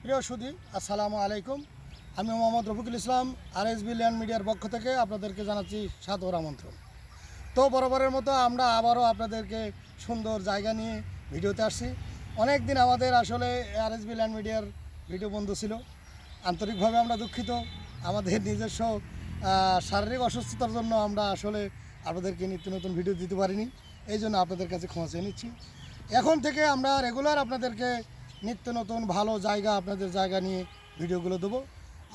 প্রিয় সুধী, আসসালামু আলাইকুম। আমি মোহাম্মদ রফিকুল ইসলাম, আরএসবি ল্যান্ড মিডিয়ার পক্ষ থেকে আপনাদেরকে জানাচ্ছি সাদর আমন্ত্রণ। তো বরাবরের মতো আমরা আবারও আপনাদেরকে সুন্দর জায়গা নিয়ে ভিডিওতে আসছি। অনেক দিন আমাদের আসলে আরএসবি ল্যান্ড মিডিয়ার ভিডিও বন্ধ ছিল। আন্তরিকভাবে আমরা দুঃখিত। আমাদের নিজস্ব শারীরিক অসুস্থতার জন্য আমরা আসলে আপনাদেরকে নিত্য নতুন ভিডিও দিতে পারিনি। এই জন্য আপনাদের কাছে ক্ষমা চেয়ে নিচ্ছি। এখন থেকে আমরা রেগুলার আপনাদেরকে নিত্য নতুন ভালো জায়গা, আপনাদের জায়গা নিয়ে ভিডিওগুলো দেবো।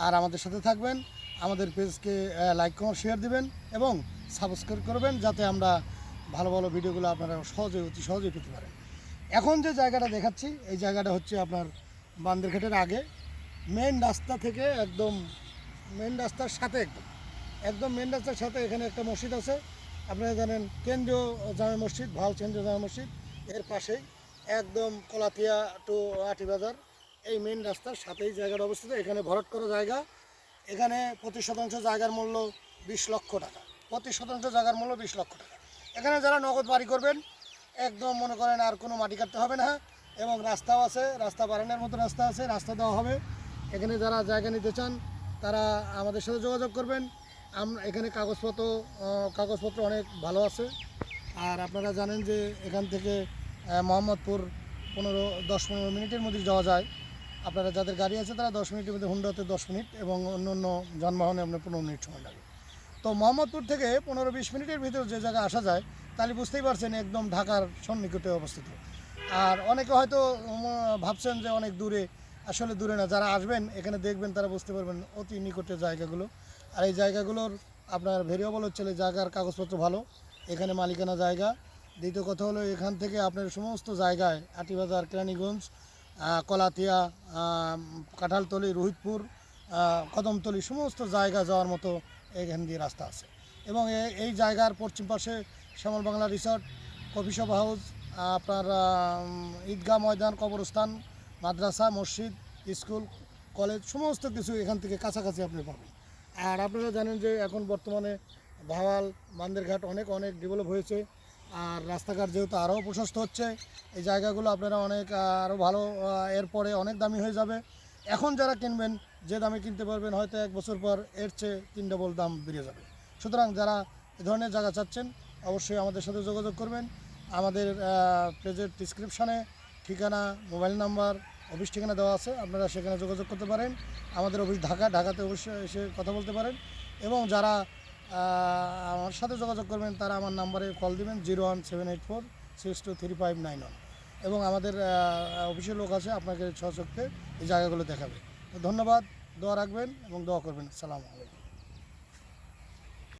আর আমাদের সাথে থাকবেন, আমাদের পেজকে লাইক কমেন্ট শেয়ার দিবেন এবং সাবস্ক্রাইব করবেন, যাতে আমরা ভালো ভালো ভিডিওগুলো আপনারা অতি সহজেই পেতে পারেন। এখন যে জায়গাটা দেখাচ্ছি, এই জায়গাটা হচ্ছে আপনার বান্দেরঘাটের আগে মেন রাস্তা থেকে একদম মেন রাস্তার সাথে একদম মেন রাস্তার সাথে এখানে একটা মসজিদ আছে। আপনারা জানেন কেন্দ্রীয় জামে মসজিদ, ভাল কেন্দ্রীয় জামে মসজিদ, এর পাশেই একদম কলাতিয়া টু আটিবাজার এই মেন রাস্তার সাথেই জায়গাটা অবস্থিত। এখানে ভরাট করা জায়গা। এখানে প্রতি শতাংশ জায়গার মূল্য 20 লক্ষ টাকা। প্রতি শতাংশ জায়গার মূল্য 20 লক্ষ টাকা। এখানে যারা নগদ বাড়ি করবেন, একদম মনে করেন আর কোনো মাটি কাটতে হবে না, এবং রাস্তাও আছে, রাস্তা বাড়ানোর মতো রাস্তা আছে, রাস্তা দেওয়া হবে। এখানে যারা জায়গা নিতে চান তারা আমাদের সাথে যোগাযোগ করবেন। এখানে কাগজপত্র অনেক ভালো আছে। আর আপনারা জানেন যে এখান থেকে মোহাম্মদপুর 10-15 মিনিটের মধ্যে যাওয়া যায়। আপনারা যাদের গাড়ি আছে তারা 10 মিনিটের মধ্যে, হুন্ডাতে 10 মিনিট এবং অন্য অন্য যানবাহনে আপনার 15 মিনিট সময় লাগে। তো মোহাম্মদপুর থেকে 15-20 মিনিটের ভিতরে যে জায়গায় আসা যায়, তাহলে বুঝতেই পারছেন একদম ঢাকার সন্নিকটে অবস্থিত। আর অনেকে হয়তো ভাবছেন যে অনেক দূরে, আসলে দূরে না। যারা আসবেন এখানে দেখবেন তারা বুঝতে পারবেন অতি নিকটের জায়গাগুলো। আর এই জায়গাগুলোর আপনার ভেরিয়েবল হচ্ছে জায়গার কাগজপত্র ভালো, এখানে মালিকানা জায়গা। দ্বিতীয় কথা হলো এখান থেকে আপনার সমস্ত জায়গায় আটিবাজার, কেরানীগঞ্জ, কলাতিয়া, কাঁঠালতলি, রোহিতপুর, কদমতলি সমস্ত জায়গা যাওয়ার মতো এখান দিয়ে রাস্তা আছে। এবং এই জায়গার পশ্চিম পাশে Shyamal Bangla resort, coffee shop house, আপনার ঈদগাহ ময়দান, কবরস্থান, মাদ্রাসা, মসজিদ, স্কুল, কলেজ সমস্ত কিছু এখান থেকে কাছাকাছি আপনি পাবেন। আর আপনারা জানেন যে এখন বর্তমানে ভাওয়াল, বান্দেরঘাট অনেক ডেভেলপ হয়েছে। আর রাস্তাঘাট যেহেতু আরও প্রশস্ত হচ্ছে, এই জায়গাগুলো আপনারা অনেক আরও ভালো, এরপরে অনেক দামি হয়ে যাবে। এখন যারা কিনবেন, যে দামে কিনতে পারবেন, হয়তো 1 বছর পর এর চেয়ে 3 ডবল দাম বেড়ে যাবে। সুতরাং যারা এ ধরনের জায়গা চাচ্ছেন অবশ্যই আমাদের সাথে যোগাযোগ করবেন। আমাদের পেজের ডিসক্রিপশানে ঠিকানা, মোবাইল নাম্বার, অফিস ঠিকানা দেওয়া আছে, আপনারা সেখানে যোগাযোগ করতে পারেন। আমাদের অফিস ঢাকাতে অবশ্যই এসে কথা বলতে পারেন। এবং যারা আমার সাথে যোগাযোগ করবেন তারা আমার নাম্বারে কল দিবেন 01784623591, এবং আমাদের অফিসের লোক আছে আপনাকে সচক্ষে এই জায়গাগুলো দেখাবে। তো ধন্যবাদ, দোয়া রাখবেন এবং দোয়া করবেন। আসসালামু আলাইকুম।